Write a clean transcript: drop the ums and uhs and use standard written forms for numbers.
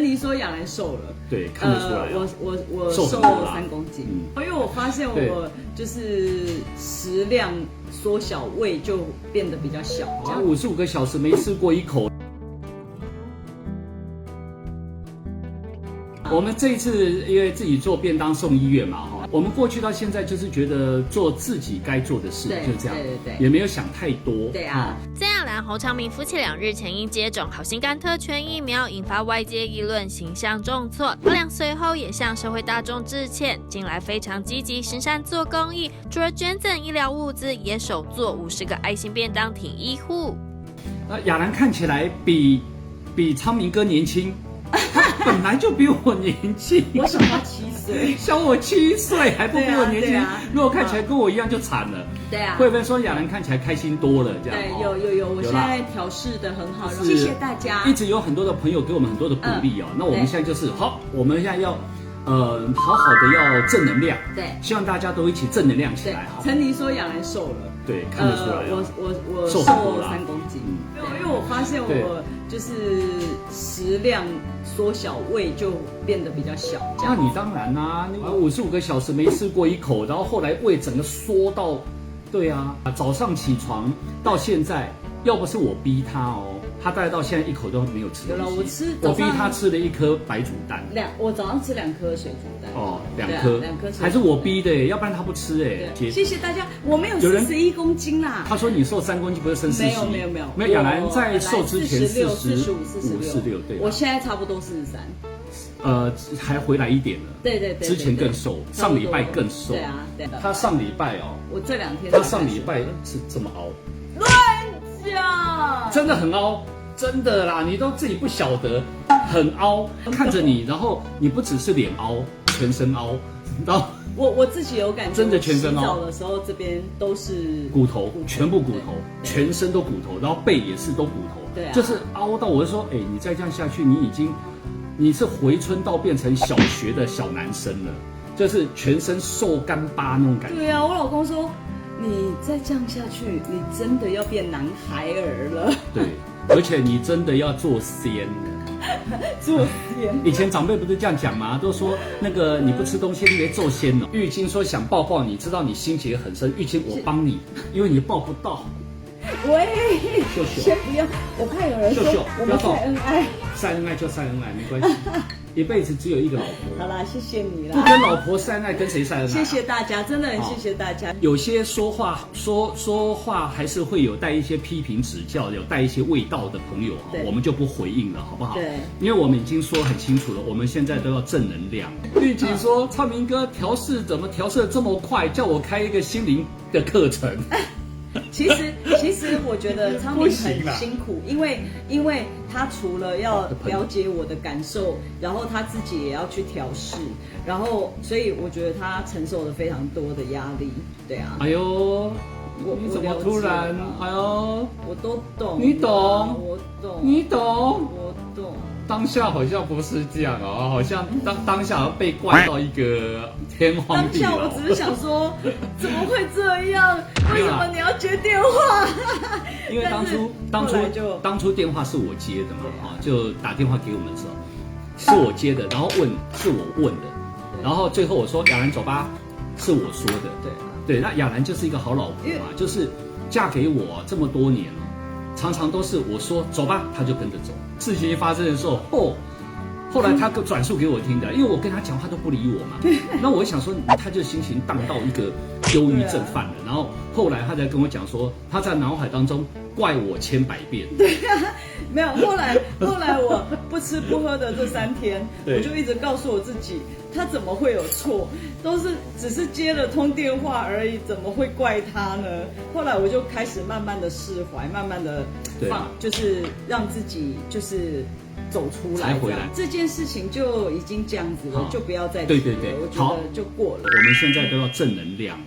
你说亚兰瘦了，对，看得出来。我瘦了3公斤，因为我发现我就是食量缩小，胃就变得比较小。55个小时没吃过一口。我们这一次因为自己做便当送医院嘛，我们过去到现在就是觉得做自己该做的事，就这样，对，也没有想太多。对啊。在亚兰侯昌明夫妻2日前因接种好心肝特权疫苗，引发外界议论，形象重挫。老两随后也向社会大众致歉，近来非常积极行善做公益，除了捐赠医疗物资，也手做50个爱心便当挺医护。亚兰看起来比昌明哥年轻。他本来就比我年轻，我小他7岁，小我7岁还不比我年轻。如果看起来跟我一样就惨了。对啊，慧芬说亚兰看起来开心多了，这样。对，有，我现在调试的很好，谢谢大家。一直有很多的朋友给我们很多的鼓励哦。那我们现在就是好，我们现在要好好的要正能量。对，希望大家都一起正能量起来。陈妮说亚兰瘦了，对，看得出来。我瘦了3公斤，因为我发现我就是食量缩小，胃就变得比较小。那你当然啦，55个小时没吃过一口，然后后来胃整个缩到，对啊，早上起床到现在，要不是我逼他哦，他大概到现在一口都没有吃东西。我逼他吃了1颗白煮蛋，我早上吃2颗水煮蛋。哦，2颗，还是我逼的，要不然他不吃哎。谢谢大家，我没有41公斤啦。他说你瘦3公斤，不是剩41？没有，亚兰在瘦之前45、46，对。我现在差不多43。还回来一点了。对，之前更瘦，上礼拜更瘦。对啊。他上礼拜我这2天。他上礼拜是这么凹。乱讲。真的很凹。真的啦，你都自己不晓得，很凹，看着你，然后你不只是脸凹，全身凹，然后我自己有感觉，真的全身凹。洗澡的时候这边都是骨头，全部骨头，全身都骨头，然后背也是都骨头，对啊，就是凹到我就说，你再这样下去，你是回春到变成小学的小男生了，就是全身瘦干巴那种感觉。对啊，我老公说，你再这样下去，你真的要变男孩儿了。对。而且你真的要做仙了，做仙。以前长辈不是这样讲吗？都说那个你不吃东西，你别做仙了。玉清说想抱抱你，知道你心结很深。玉清，我帮你，因为你抱不到。喂，秀秀，先不要，我怕有人说我们晒恩爱。晒恩爱就晒恩爱，没关系。一辈子只有一个老婆。好啦，谢谢你啦。不跟老婆晒恩爱，跟谁晒恩爱？谢谢大家，真的很谢谢大家。有些说话还是会有带一些批评指教，有带一些味道的朋友我们就不回应了，好不好？对，因为我们已经说很清楚了，我们现在都要正能量。玉姐说，昌明哥调试怎么调试的这么快？叫我开一个心灵的课程。其实我觉得昌明很辛苦，因为他除了要了解我的感受，然后他自己也要去调试，然后所以我觉得他承受了非常多的压力，对啊。哎呦，你怎么突然？哎呦，我都懂，你懂，我懂，你懂，我懂。当下好像不是这样哦，好像当下被灌到一个天荒地老。当下我只是想说，怎么会这样？为什么你要接电话？因为当初电话是我接的嘛，就打电话给我们的时候是我接的，然后是我问的，然后最后我说亚兰走吧，是我说的。对，那亚兰就是一个好老婆嘛，就是嫁给我这么多年了。常常都是我说走吧，他就跟着走。事情一发生的时候，后来他转述给我听的，因为我跟他讲话都不理我嘛。那我想说，他就心情荡到一个忧郁症犯了。然后后来他才跟我讲说，他在脑海当中怪我千百遍。对啊，没有。后来我不吃不喝的这3天，我就一直告诉我自己，他怎么会有错？只是接了通电话而已，怎么会怪他呢？后来我就开始慢慢的释怀，慢慢的就是让自己就是走出来，才回来。这件事情就已经这样子了，就不要再提了。我觉得就过了。我们现在都要正能量。